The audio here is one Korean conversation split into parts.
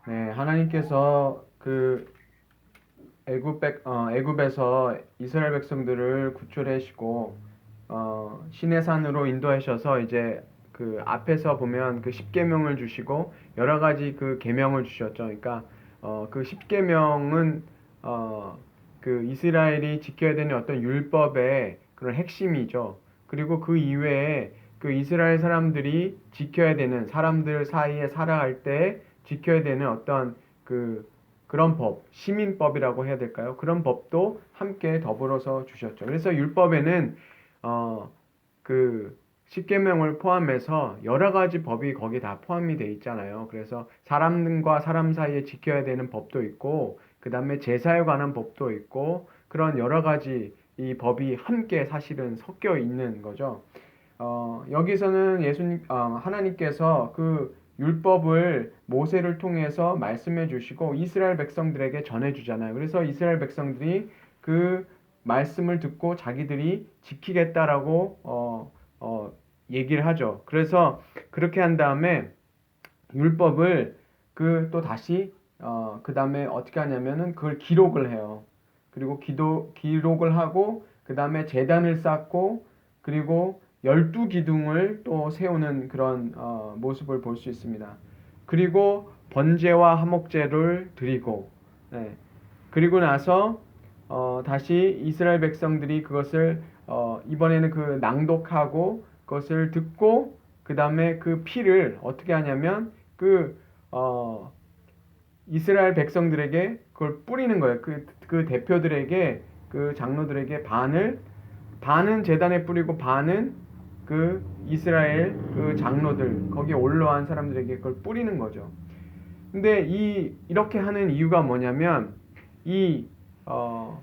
네, 하나님께서 그 애굽에서 이스라엘 백성들을 구출하시고 시내 산으로 인도하셔서 이제 그 앞에서 보면 그 십계명을 주시고 여러 가지 그 계명을 주셨죠. 그러니까 그 십계명은 그 이스라엘이 지켜야 되는 어떤 율법의 그런 핵심이죠. 그리고 그 이외에 그 이스라엘 사람들이 지켜야 되는 사람들 사이에 살아갈 때 지켜야 되는 어떤 그런 법, 시민법이라고 해야 될까요? 그런 법도 함께 더불어서 주셨죠. 그래서 율법에는 어, 그 십계명을 포함해서 여러 가지 법이 거기 다 포함이 돼 있잖아요. 그래서 사람과 사람 사이에 지켜야 되는 법도 있고, 그 다음에 제사에 관한 법도 있고, 그런 여러 가지 이 법이 함께 사실은 섞여 있는 거죠. 여기서는 하나님께서 그 율법을 모세를 통해서 말씀해 주시고 이스라엘 백성들에게 전해 주잖아요. 그래서 이스라엘 백성들이 그 말씀을 듣고 자기들이 지키겠다라고 얘기를 하죠. 그래서 그렇게 한 다음에 율법을 그 또 다시 그 다음에 어떻게 하냐면은 그걸 기록을 해요. 그리고 기록을 하고 그 다음에 제단을 쌓고 그리고 12기둥을 또 세우는 그런 모습을 볼 수 있습니다. 그리고 번제와 화목제를 드리고 네. 그리고 나서 다시 이스라엘 백성들이 그것을 이번에는 그 낭독하고 그것을 듣고 그 다음에 그 피를 어떻게 하냐면 그 어, 이스라엘 백성들에게 그걸 뿌리는 거예요. 그 대표들에게 그 장로들에게 반은 제단에 뿌리고 반은 그 이스라엘 그 장로들 거기에 올라온 사람들에게 그걸 뿌리는 거죠. 근데 이렇게 하는 이유가 뭐냐면 이 어,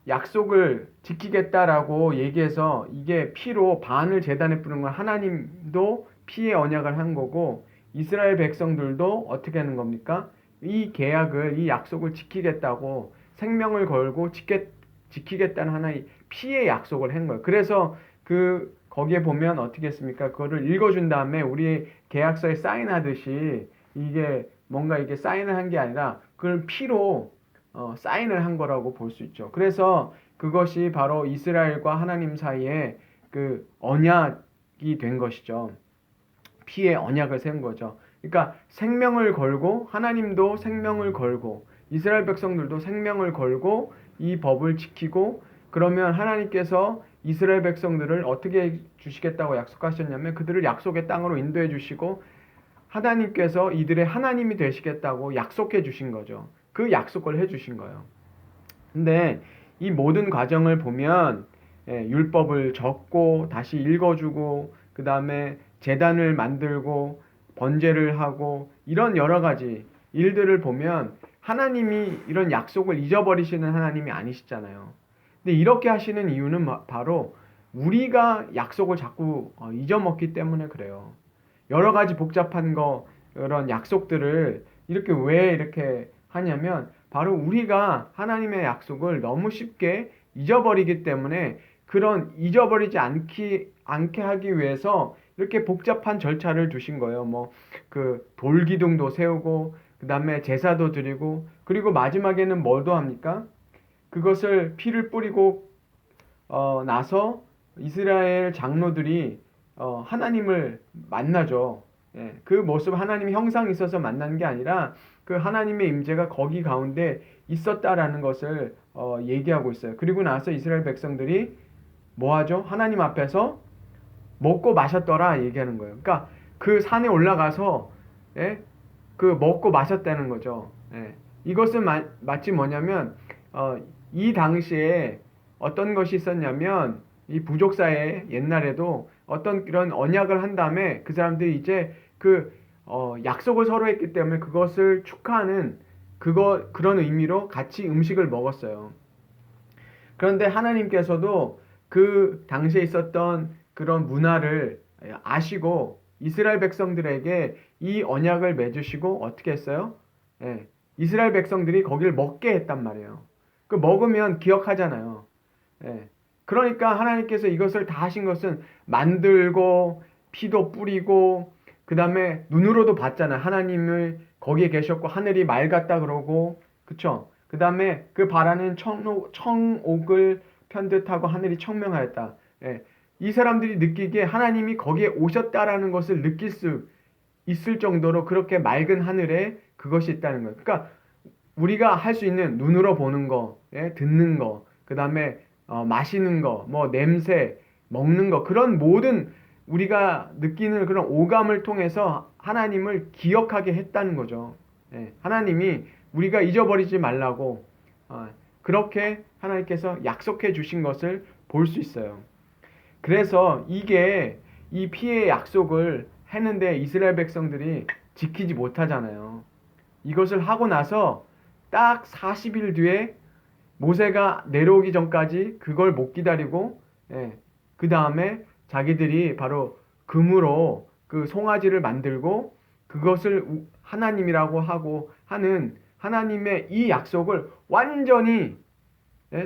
약속을 지키겠다라고 얘기해서 이게 피로 반을 제단에 뿌리는 건 하나님도 피의 언약을 한 거고 이스라엘 백성들도 어떻게 하는 겁니까? 이 약속을 지키겠다고 생명을 걸고 지키겠다는 하나의 피의 약속을 한 거예요. 그래서 거기에 보면 어떻게 했습니까? 그거를 읽어준 다음에 우리 계약서에 사인하듯이 이게 뭔가 이게 사인을 한 게 아니라 그걸 피로 사인을 한 거라고 볼 수 있죠. 그래서 그것이 바로 이스라엘과 하나님 사이에 그 언약이 된 것이죠. 피의 언약을 세운 거죠. 그러니까 생명을 걸고 하나님도 생명을 걸고 이스라엘 백성들도 생명을 걸고 이 법을 지키고 그러면 하나님께서 이스라엘 백성들을 어떻게 주시겠다고 약속하셨냐면 그들을 약속의 땅으로 인도해 주시고 하나님께서 이들의 하나님이 되시겠다고 약속해 주신 거죠. 그 약속을 해 주신 거예요. 근데 이 모든 과정을 보면 율법을 적고 다시 읽어주고 그 다음에 제단을 만들고 번제를 하고 이런 여러 가지 일들을 보면 하나님이 이런 약속을 잊어버리시는 하나님이 아니시잖아요. 근데 이렇게 하시는 이유는 바로 우리가 약속을 자꾸 잊어먹기 때문에 그래요. 여러 가지 복잡한 그런 약속들을 이렇게 왜 이렇게 하냐면 바로 우리가 하나님의 약속을 너무 쉽게 잊어버리기 때문에 그런 잊어버리지 않게 하기 위해서 이렇게 복잡한 절차를 두신 거예요. 뭐 그 돌기둥도 세우고 그 다음에 제사도 드리고 그리고 마지막에는 뭐도 합니까? 그것을 피를 뿌리고 나서 이스라엘 장로들이 하나님을 만나죠. 예, 그 모습 하나님의 형상이 있어서 만난 게 아니라 그 하나님의 임재가 거기 가운데 있었다라는 것을 얘기하고 있어요. 그리고 나서 이스라엘 백성들이 뭐 하죠? 하나님 앞에서 먹고 마셨더라 얘기하는 거예요. 그러니까 그 산에 올라가서 예? 그 먹고 마셨다는 거죠. 예. 이것은 마치 뭐냐면 이 당시에 어떤 것이 있었냐면 이 부족사회 옛날에도 어떤 그런 언약을 한 다음에 그 사람들이 이제 약속을 서로 했기 때문에 그것을 축하하는 그런 의미로 같이 음식을 먹었어요. 그런데 하나님께서도 그 당시에 있었던 그런 문화를 아시고 이스라엘 백성들에게 이 언약을 맺으시고 어떻게 했어요? 예, 이스라엘 백성들이 거기를 먹게 했단 말이에요. 그 먹으면 기억하잖아요. 예, 그러니까 하나님께서 이것을 다 하신 것은 만들고 피도 뿌리고 그 다음에 눈으로도 봤잖아요. 하나님을 거기에 계셨고 하늘이 맑았다 그러고 그쵸? 그 다음에 그 바라는 청옥을 편듯하고 하늘이 청명하였다. 예. 이 사람들이 느끼기에 하나님이 거기에 오셨다라는 것을 느낄 수 있을 정도로 그렇게 맑은 하늘에 그것이 있다는 거예요. 그러니까 우리가 할 수 있는 눈으로 보는 거, 예? 듣는 거, 그 다음에 마시는 거, 뭐 냄새, 먹는 거 그런 모든 우리가 느끼는 그런 오감을 통해서 하나님을 기억하게 했다는 거죠. 예. 하나님이 우리가 잊어버리지 말라고 그렇게 하나님께서 약속해 주신 것을 볼 수 있어요. 그래서 이게 이 피의 약속을 했는데 이스라엘 백성들이 지키지 못하잖아요. 이것을 하고 나서 딱 40일 뒤에 모세가 내려오기 전까지 그걸 못 기다리고 그 다음에 자기들이 바로 금으로 그 송아지를 만들고 그것을 하나님이라고 하고 하는 하나님의 이 약속을 완전히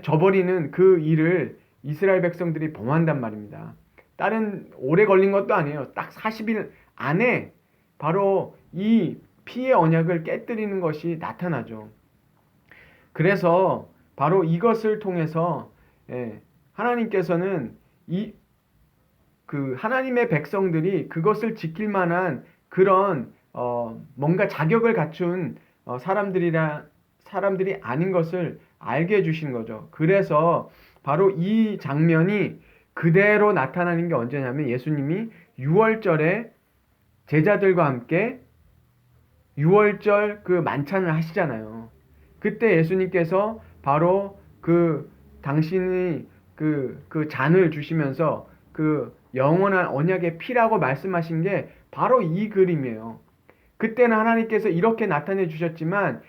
저버리는 그 일을 이스라엘 백성들이 범한단 말입니다. 다른 오래 걸린 것도 아니에요. 딱 40일 안에 바로 이 피의 언약을 깨뜨리는 것이 나타나죠. 그래서 바로 이것을 통해서 하나님께서는 그 하나님의 백성들이 그것을 지킬 만한 그런 뭔가 자격을 갖춘 사람들이 아닌 것을 알게 해주신 거죠. 그래서 바로 이 장면이 그대로 나타나는 게 언제냐면 예수님이 6월절에 제자들과 함께 6월절 그 만찬을 하시잖아요. 그때 예수님께서 바로 당신이 그 잔을 주시면서 그 영원한 언약의 피라고 말씀하신 게 바로 이 그림이에요. 그때는 하나님께서 이렇게 나타내 주셨지만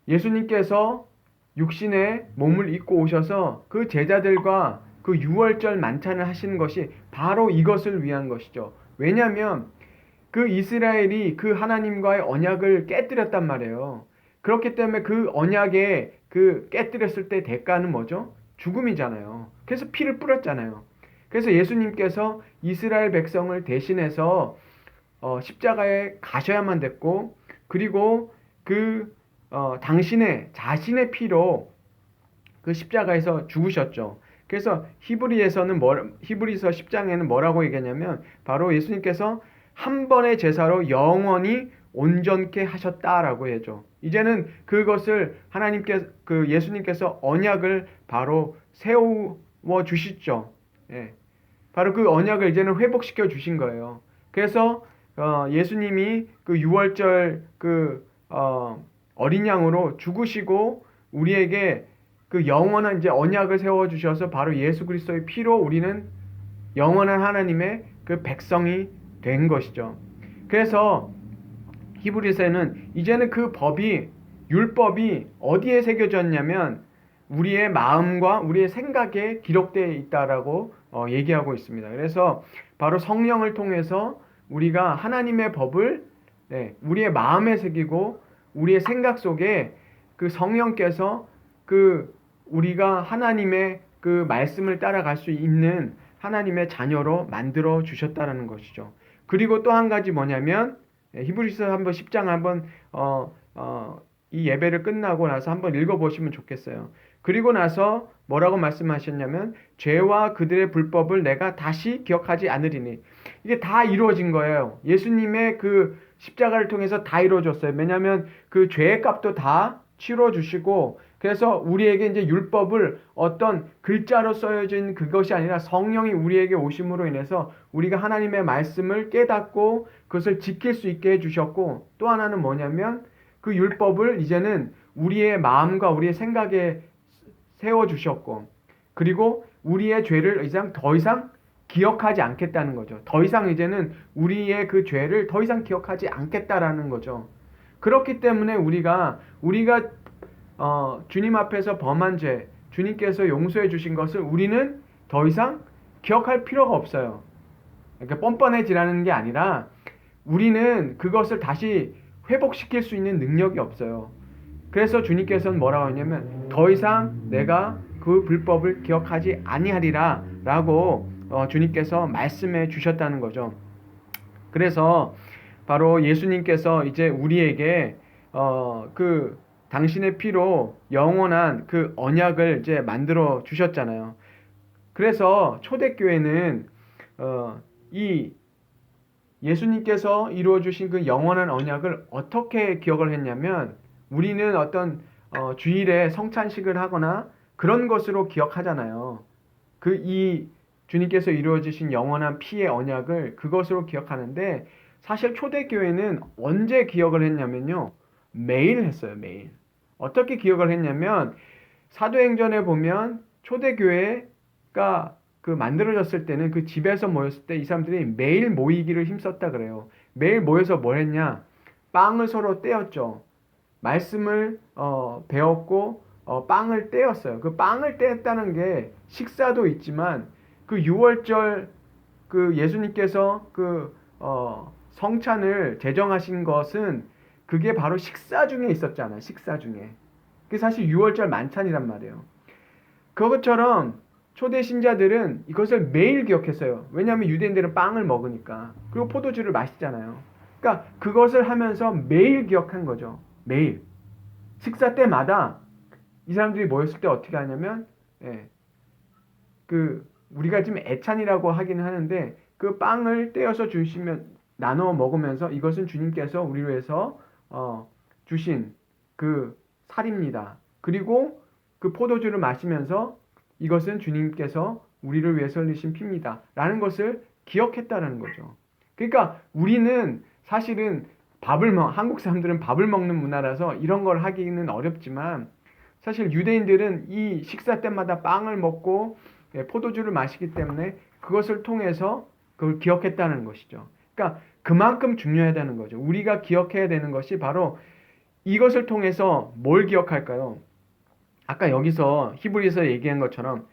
예수님께서 육신의 몸을 입고 오셔서 그 제자들과 그 6월절 만찬을 하시는 것이 바로 이것을 위한 것이죠. 왜냐하면 그 이스라엘이 그 하나님과의 언약을 깨뜨렸단 말이에요. 그렇기 때문에 그 언약에 그 깨뜨렸을 때 대가는 뭐죠? 죽음이잖아요. 그래서 피를 뿌렸잖아요. 그래서 예수님께서 이스라엘 백성을 대신해서 십자가에 가셔야만 됐고 그리고 당신의 자신의 피로 그 십자가에서 죽으셨죠. 그래서 히브리서 10장에는 뭐라고 얘기하냐면 바로 예수님께서 한 번의 제사로 영원히 온전케 하셨다라고 해죠. 이제는 그것을 예수님께서 언약을 바로 세워 주시죠. 바로 그 언약을 이제는 회복시켜 주신 거예요. 그래서 예수님이 그 6월절 어린 양으로 죽으시고 우리에게 그 영원한 이제 언약을 세워 주셔서 바로 예수 그리스도의 피로 우리는 영원한 하나님의 그 백성이 된 것이죠. 그래서 히브리서에는 이제는 그 율법이 어디에 새겨졌냐면 우리의 마음과 우리의 생각에 기록되어 있다라고 얘기하고 있습니다. 그래서 바로 성령을 통해서 우리가 하나님의 법을 우리의 마음에 새기고 우리의 생각 속에 그 성령께서 우리가 하나님의 그 말씀을 따라갈 수 있는 하나님의 자녀로 만들어 주셨다라는 것이죠. 그리고 또 한 가지 뭐냐면 히브리서 10장 한번 이 예배를 끝나고 나서 한번 읽어보시면 좋겠어요. 그리고 나서 뭐라고 말씀하셨냐면 죄와 그들의 불법을 내가 다시 기억하지 않으리니 이게 다 이루어진 거예요. 예수님의 그 십자가를 통해서 다 이루어졌어요. 왜냐하면 그 죄의 값도 다 치러주시고 그래서 우리에게 이제 율법을 어떤 글자로 써여진 그것이 아니라 성령이 우리에게 오심으로 인해서 우리가 하나님의 말씀을 깨닫고 그것을 지킬 수 있게 해주셨고 또 하나는 뭐냐면 그 율법을 이제는 우리의 마음과 우리의 생각에 세워주셨고 그리고 우리의 죄를 더 이상 기억하지 않겠다는 거죠. 더 이상 이제는 우리의 그 죄를 더 이상 기억하지 않겠다라는 거죠. 그렇기 때문에 우리가 주님 앞에서 범한 죄, 주님께서 용서해 주신 것을 우리는 더 이상 기억할 필요가 없어요. 그러니까 뻔뻔해지라는 게 아니라 우리는 그것을 다시 회복시킬 수 있는 능력이 없어요. 그래서 주님께서는 뭐라고 하냐면 더 이상 내가 그 불법을 기억하지 아니하리라 라고 주님께서 말씀해 주셨다는 거죠. 그래서 바로 예수님께서 이제 우리에게 그 당신의 피로 영원한 그 언약을 이제 만들어 주셨잖아요. 그래서 초대교회는 이 예수님께서 이루어 주신 그 영원한 언약을 어떻게 기억을 했냐면 우리는 어떤 주일에 성찬식을 하거나 그런 것으로 기억하잖아요. 그 이 주님께서 이루어 주신 영원한 피의 언약을 그것으로 기억하는데 사실 초대교회는 언제 기억을 했냐면요. 매일 했어요, 매일. 어떻게 기억을 했냐면 사도행전에 보면 초대교회가 그 만들어졌을 때는 그 집에서 모였을 때 이 사람들이 매일 모이기를 힘썼다 그래요. 매일 모여서 뭘 했냐? 빵을 서로 떼었죠. 말씀을 배웠고 빵을 떼었어요. 그 빵을 떼었다는 게 식사도 있지만 그 6월절 그 예수님께서 그 성찬을 제정하신 것은 그게 바로 식사 중에 있었잖아요. 식사 중에. 그게 사실 6월절 만찬이란 말이에요. 그것처럼 초대 신자들은 이것을 매일 기억했어요. 왜냐하면 유대인들은 빵을 먹으니까. 그리고 포도주를 마시잖아요. 그러니까 그것을 하면서 매일 기억한 거죠. 매일. 식사 때마다 이 사람들이 모였을 때 어떻게 하냐면, 예, 그 우리가 지금 애찬이라고 하기는 하는데 그 빵을 떼어서 주시면 나눠 먹으면서 이것은 주님께서 우리를 위해서 주신 그 살입니다. 그리고 그 포도주를 마시면서 이것은 주님께서 우리를 위해서 흘리신 피입니다. 라는 것을 기억했다라는 거죠. 그러니까 우리는 사실은 한국 사람들은 밥을 먹는 문화라서 이런 걸 하기는 어렵지만 사실 유대인들은 이 식사 때마다 빵을 먹고 포도주를 마시기 때문에 그것을 통해서 그걸 기억했다는 것이죠. 그러니까 그만큼 중요하다는 거죠. 우리가 기억해야 되는 것이 바로 이것을 통해서 뭘 기억할까요? 아까 여기서 히브리서 얘기한 것처럼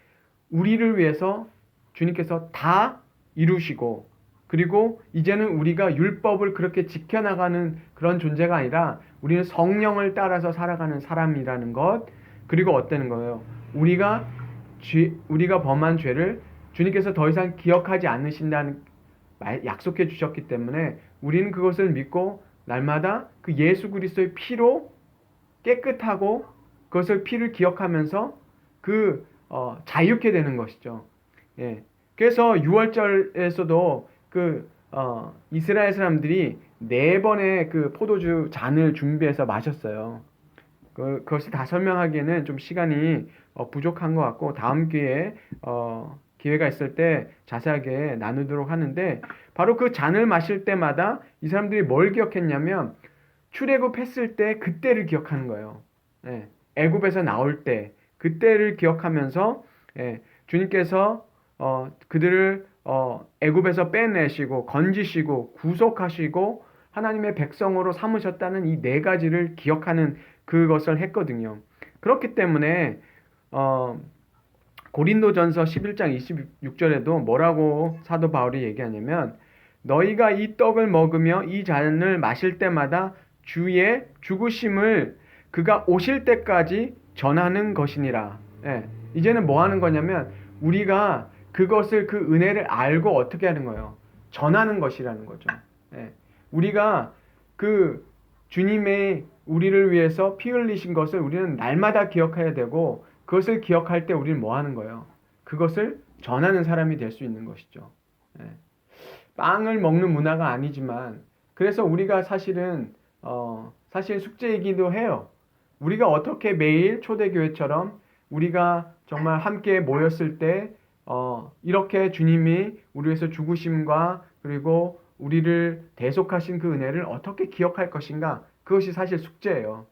우리를 위해서 주님께서 다 이루시고 그리고 이제는 우리가 율법을 그렇게 지켜나가는 그런 존재가 아니라 우리는 성령을 따라서 살아가는 사람이라는 것 그리고 어때는 거예요? 우리가 범한 죄를 주님께서 더 이상 기억하지 않으신다는 약속해 주셨기 때문에 우리는 그것을 믿고 날마다 그 예수 그리스도의 피로 깨끗하고 그것을 피를 기억하면서 자유케 되는 것이죠. 예. 그래서 6월절에서도 이스라엘 사람들이 4번의 그 포도주 잔을 준비해서 마셨어요. 그것을 다 설명하기에는 좀 시간이 부족한 것 같고 다음 기회에 기회가 있을 때 자세하게 나누도록 하는데 바로 그 잔을 마실 때마다 이 사람들이 뭘 기억했냐면 출애굽했을 때 그때를 기억하는 거예요. 예. 애굽에서 나올 때 그때를 기억하면서 주님께서 그들을 애굽에서 빼내시고 건지시고 구속하시고 하나님의 백성으로 삼으셨다는 이 4가지를 기억하는 그것을 했거든요. 그렇기 때문에 고린도전서 11장 26절에도 뭐라고 사도 바울이 얘기하냐면 너희가 이 떡을 먹으며 이 잔을 마실 때마다 주의 죽으심을 그가 오실 때까지 전하는 것이니라. 예, 이제는 뭐 하는 거냐면 우리가 그것을 그 은혜를 알고 어떻게 하는 거예요? 전하는 것이라는 거죠. 예, 우리가 그 주님의 우리를 위해서 피 흘리신 것을 우리는 날마다 기억해야 되고 그것을 기억할 때 우리는 뭐 하는 거예요? 그것을 전하는 사람이 될 수 있는 것이죠. 예. 빵을 먹는 문화가 아니지만 그래서 우리가 사실 숙제이기도 해요. 우리가 어떻게 매일 초대교회처럼 우리가 정말 함께 모였을 때 이렇게 주님이 우리 위해서 죽으심과 그리고 우리를 대속하신 그 은혜를 어떻게 기억할 것인가? 그것이 사실 숙제예요.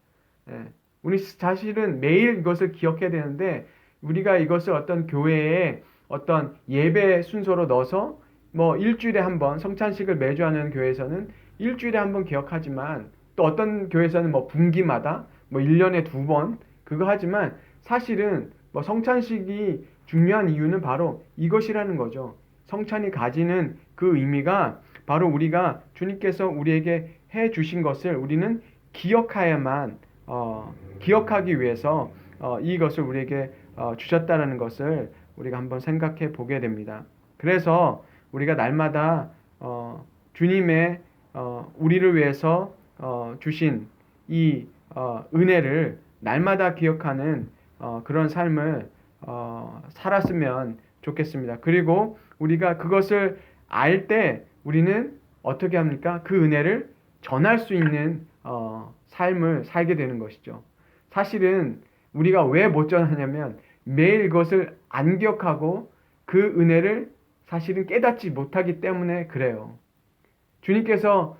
예. 우리 사실은 매일 이것을 기억해야 되는데 우리가 이것을 어떤 교회에 어떤 예배 순서로 넣어서 뭐 일주일에 한 번 성찬식을 매주 하는 교회에서는 일주일에 한 번 기억하지만 또 어떤 교회에서는 뭐 분기마다 뭐 1년에 2번 그거 하지만 사실은 뭐 성찬식이 중요한 이유는 바로 이것이라는 거죠. 성찬이 가지는 그 의미가 바로 우리가 주님께서 우리에게 해 주신 것을 우리는 기억해야만 기억하기 위해서 이것을 우리에게 주셨다는 것을 우리가 한번 생각해 보게 됩니다. 그래서 우리가 날마다 주님의 우리를 위해서 주신 이 은혜를 날마다 기억하는 그런 삶을 살았으면 좋겠습니다. 그리고 우리가 그것을 알 때 우리는 어떻게 합니까? 그 은혜를 전할 수 있는 삶을 살게 되는 것이죠. 사실은 우리가 왜 못 전하냐면 매일 그것을 안 기억하고 그 은혜를 사실은 깨닫지 못하기 때문에 그래요. 주님께서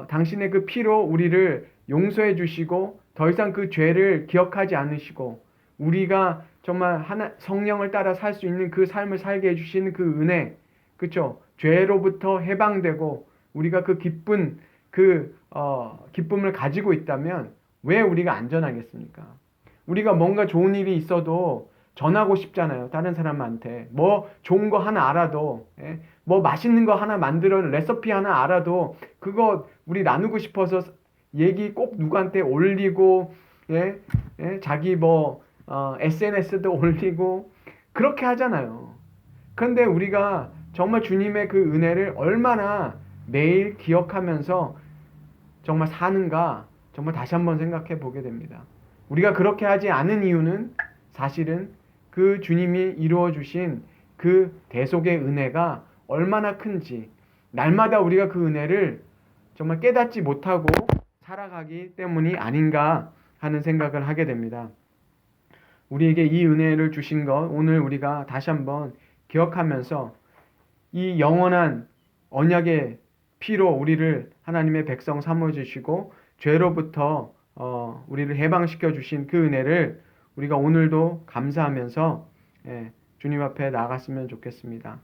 당신의 그 피로 우리를 용서해 주시고 더 이상 그 죄를 기억하지 않으시고 우리가 정말 성령을 따라 살 수 있는 그 삶을 살게 해주시는 그 은혜, 그쵸? 죄로부터 해방되고 우리가 그 기쁨을 가지고 있다면 왜 우리가 안 전하겠습니까? 우리가 뭔가 좋은 일이 있어도 전하고 싶잖아요. 다른 사람한테. 뭐 좋은 거 하나 알아도, 뭐 맛있는 거 하나 만들어 레시피 하나 알아도 그거 우리 나누고 싶어서 얘기 꼭 누구한테 올리고, 자기 SNS도 올리고 그렇게 하잖아요. 그런데 우리가 정말 주님의 그 은혜를 얼마나 매일 기억하면서 정말 사는가 정말 다시 한번 생각해 보게 됩니다. 우리가 그렇게 하지 않은 이유는 사실은 그 주님이 이루어 주신 그 대속의 은혜가 얼마나 큰지 날마다 우리가 그 은혜를 정말 깨닫지 못하고 살아가기 때문이 아닌가 하는 생각을 하게 됩니다. 우리에게 이 은혜를 주신 것 오늘 우리가 다시 한번 기억하면서 이 영원한 언약의 피로 우리를 하나님의 백성 삼아 주시고 죄로부터 우리를 해방시켜 주신 그 은혜를 우리가 오늘도 감사하면서 주님 앞에 나아갔으면 좋겠습니다.